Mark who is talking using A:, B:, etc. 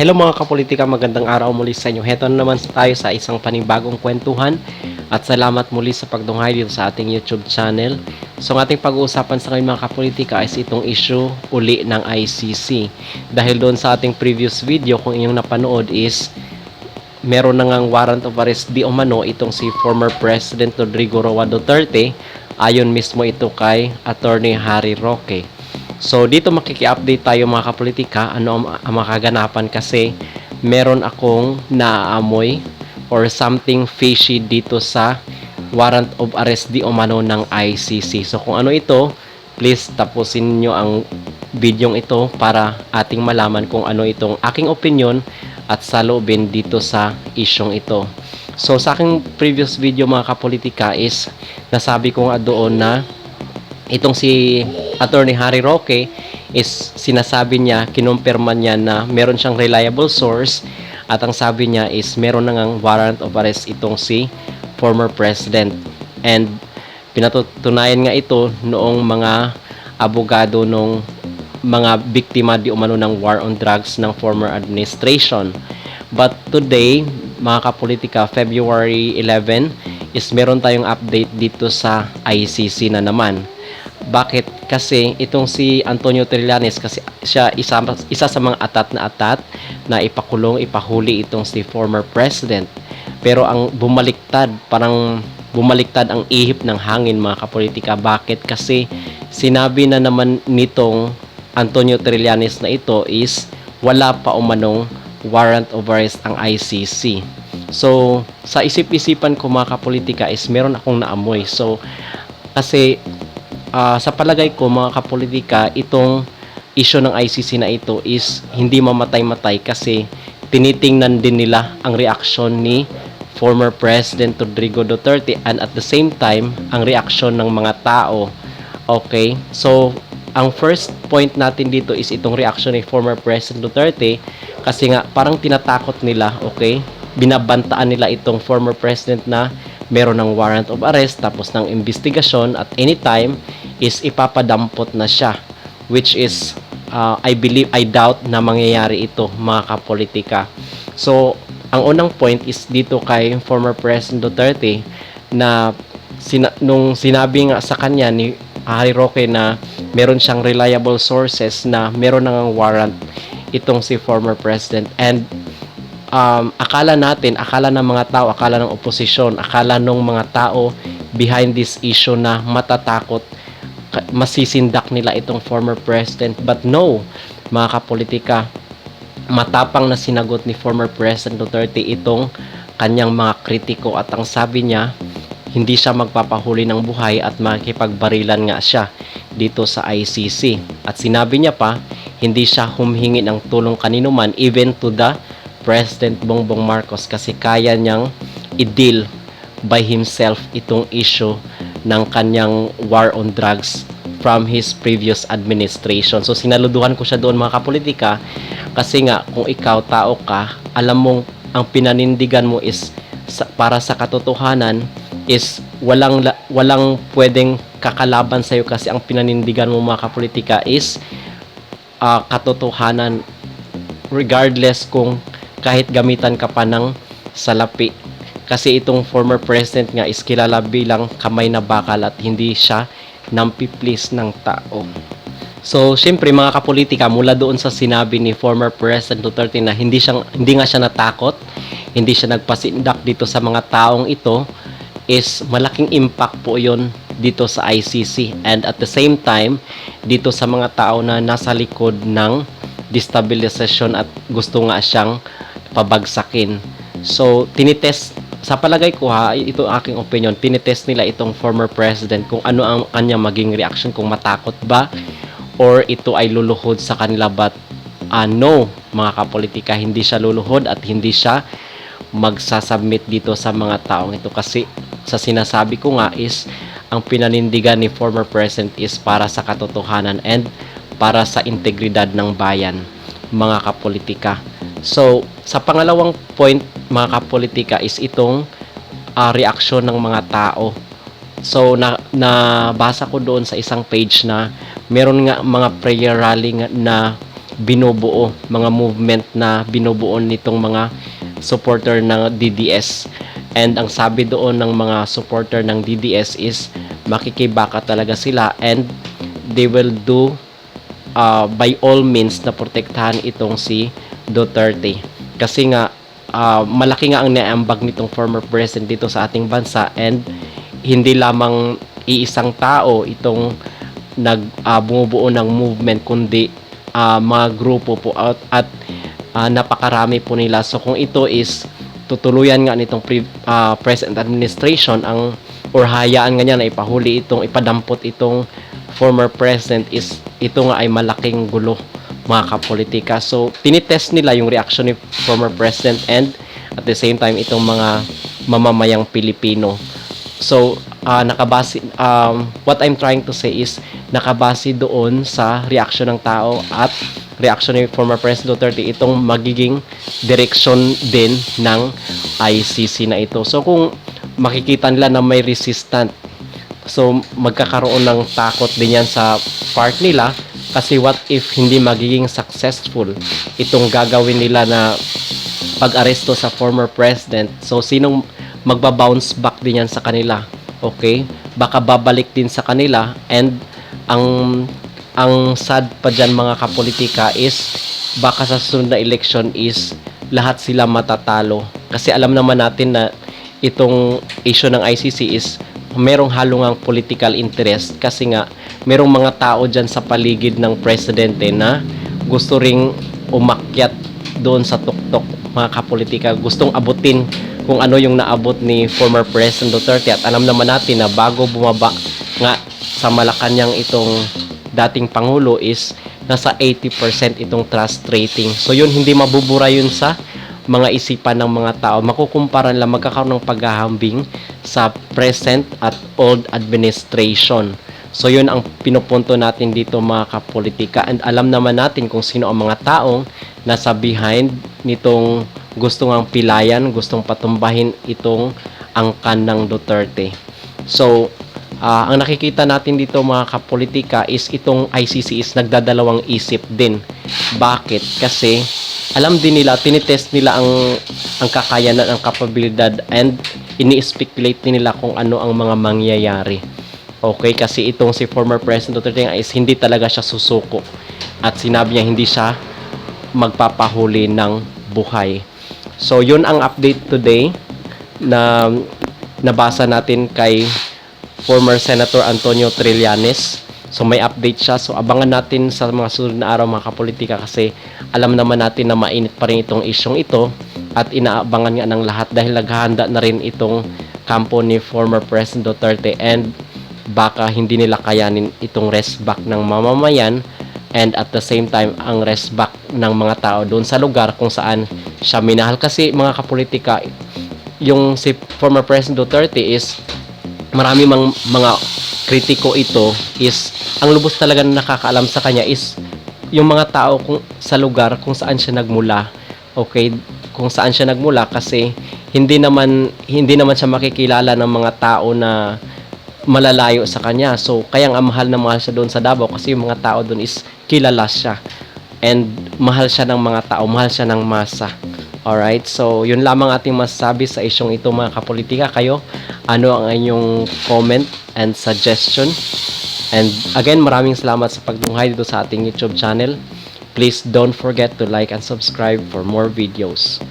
A: Hello mga kapolitika, magandang araw muli sa inyo. Heto na naman tayo sa isang panibagong kwentuhan at salamat muli sa pagdungay dito sa ating YouTube channel. So ang ating pag-uusapan sa ngayon mga kapolitika is itong issue uli ng ICC. Dahil doon sa ating previous video kung inyong napanood is meron na ngang warrant of arrest di umano itong si former President Rodrigo Roa Duterte, ayon mismo ito kay Attorney Harry Roque. So dito makiki-update tayo mga kapolitika ano ang makaganapan kasi meron akong naaamoy or something fishy dito sa warrant of arrest di umano ng ICC. So kung ano ito, please tapusin niyo ang bidyong ito para ating malaman kung ano itong aking opinion at saloobin dito sa isyong ito. So sa aking previous video mga kapolitika is nasabi ko nga doon na itong si Attorney Harry Roque is sinasabi niya, kinumpirma niya na meron siyang reliable source at ang sabi niya is meron na ngang warrant of arrest itong si former president. And pinatutunayan nga ito noong mga abogado nung mga biktima di umano ng war on drugs ng former administration. But today, mga kapolitika, February 11 is meron tayong update dito sa ICC na naman. Bakit? Kasi itong si Antonio Trillanes kasi siya isa sa mga atat na ipakulong, ipahuli itong si former president. Pero ang parang bumaliktad ang ihip ng hangin mga kapolitika. Bakit? Kasi sinabi na naman nitong Antonio Trillanes na ito is wala pa umanong warrant of arrest ang ICC. So, sa isip-isipan ko mga kapolitika is meron akong naamoy. So, kasi sa palagay ko mga kapolitika, itong issue ng ICC na ito is hindi mamatay-matay kasi tinitingnan din nila ang reaksyon ni former President Rodrigo Duterte and at the same time, ang reaksyon ng mga tao. Okay? So, ang first point natin dito is itong reaksyon ni former President Duterte kasi nga parang tinatakot nila, okay? Binabantaan nila itong former president na meron ng warrant of arrest tapos ng investigasyon at anytime is ipapadampot na siya, which is I doubt na mangyayari ito mga kapolitika. So ang unang point is dito kay former President Duterte na nung sinabi nga sa kanya ni Harry Roque na meron siyang reliable sources na meron nang warrant itong si former president, and akala ng mga tao, akala ng oposisyon, akala ng mga tao behind this issue na matatakot, masisindak nila itong former president. But no, mga kapolitika, matapang na sinagot ni former President Duterte itong kanyang mga kritiko at ang sabi niya, hindi siya magpapahuli ng buhay at makikipagbarilan nga siya dito sa ICC. At sinabi niya pa, hindi siya humihingi ng tulong kanino man, even to the President Bongbong Marcos, kasi kaya niyang i-deal by himself itong issue ng kanyang war on drugs from his previous administration. So sinaluduhan ko siya doon mga kapolitika kasi nga kung ikaw tao ka, alam mong ang pinanindigan mo is para sa katotohanan is walang pwedeng kakalaban sa iyo kasi ang pinanindigan mo mga kapolitika is katotohanan, regardless kung kahit gamitan ka pa ng salapi. Kasi itong former president nga is kilala bilang kamay na bakal at hindi siya nampiplease ng tao. So, syempre mga kapolitika, mula doon sa sinabi ni former President Duterte na hindi nga siya natakot, hindi siya nagpasindak dito sa mga taong ito, is malaking impact po yon dito sa ICC and at the same time dito sa mga tao na nasa likod ng destabilization at gusto nga siyang pabagsakin. So tinitest, sa palagay ko ito aking opinion, tinitest nila itong former president kung ano ang kanyang maging reaction, kung matakot ba or ito ay luluhod sa kanila. But no mga kapolitika, hindi siya luluhod at hindi siya magsasubmit dito sa mga taong ito kasi sa sinasabi ko nga is ang pinanindigan ni former president is para sa katotohanan and para sa integridad ng bayan mga kapolitika. So sa pangalawang point mga kapolitika is itong reaksyon ng mga tao. So nabasa ko doon sa isang page na meron nga mga prayer rally na binubuo, mga movement na binubuo nitong mga supporter ng DDS. And ang sabi doon ng mga supporter ng DDS is makikibaka talaga sila, and they will do by all means na protektahan itong si Duterte. Kasi nga malaki nga ang naambag nitong former president dito sa ating bansa, and hindi lamang iisang tao itong bumubuo ng movement, kundi mga grupo po at napakarami po nila. So kung ito is tutuluyan nga nitong present administration ang or hayaan nga niya na ipahuli itong ipadampot itong former president, is ito nga ay malaking gulo mga kapolitika. So tinitest nila yung reaction ni former president and at the same time itong mga mamamayang Pilipino. So nakabase what I'm trying to say is nakabase doon sa reaction ng tao at reaction ni former President Duterte itong magiging direksyon din ng ICC na ito. So kung makikita nila na may resistant, so magkakaroon ng takot din yan sa part nila, kasi what if hindi magiging successful itong gagawin nila na pag-aresto sa former president. So sinong magba-bounce back din yan sa kanila? Okay, baka babalik din sa kanila, and ang sad pa dyan mga kapolitika is baka sa susunod na election is lahat sila matatalo, kasi alam naman natin na itong issue ng ICC is merong halungang political interest, kasi nga merong mga tao dyan sa paligid ng presidente na gusto ring umakyat doon sa tuktok mga kapolitika, gustong abutin kung ano yung naabot ni former President Duterte. At alam naman natin na bago bumaba nga sa Malacanang itong dating Pangulo is nasa 80% itong trust rating. So yun, hindi mabubura yun sa mga isipan ng mga tao. Makukumpara nila, magkakaroon ng paghahambing sa present at old administration. So yun ang pinupunto natin dito mga kapolitika, and alam naman natin kung sino ang mga taong nasa behind nitong gustong ang pilayan, gustong patumbahin itong angkan ng Duterte. So ang nakikita natin dito mga kapolitika is itong ICC is nagdadalawang isip din. Bakit? Kasi alam din nila, tinitest nila ang kakayanan, ang kapabilidad, and ini-speculate din nila kung ano ang mga mangyayari. Okay, kasi itong si former President Duterte is hindi talaga siya susuko, at sinabi niya hindi siya magpapahuli ng buhay. So yun ang update today na nabasa natin kay former Senator Antonio Trillanes. So may update siya, so abangan natin sa mga susunod na araw mga kapolitika, kasi alam naman natin na mainit pa rin itong isyong ito at inaabangan nga ng lahat dahil naghahanda na rin itong kampo ni former President Duterte, and baka hindi nila kayanin itong rest back ng mamamayan, and at the same time ang rest back ng mga tao doon sa lugar kung saan siya minahal. Kasi mga kapolitika, yung si former President Duterte is marami mga kritiko ito is ang lubos talaga na nakakaalam sa kanya is yung mga tao sa lugar kung saan siya nagmula. Okay, kung saan siya nagmula, kasi hindi naman siya makikilala ng mga tao na malalayo sa kanya. So kaya nga mahal na mahal siya doon sa Davao, kasi yung mga tao doon is kilala siya, and mahal siya ng mga tao, mahal siya ng masa. Alright, so yun lamang ating masasabi sa isyong ito mga kapolitika. Kayo, ano ang inyong comment and suggestion? And again, maraming salamat sa pagtunghay dito sa ating YouTube channel. Please don't forget to like and subscribe for more videos.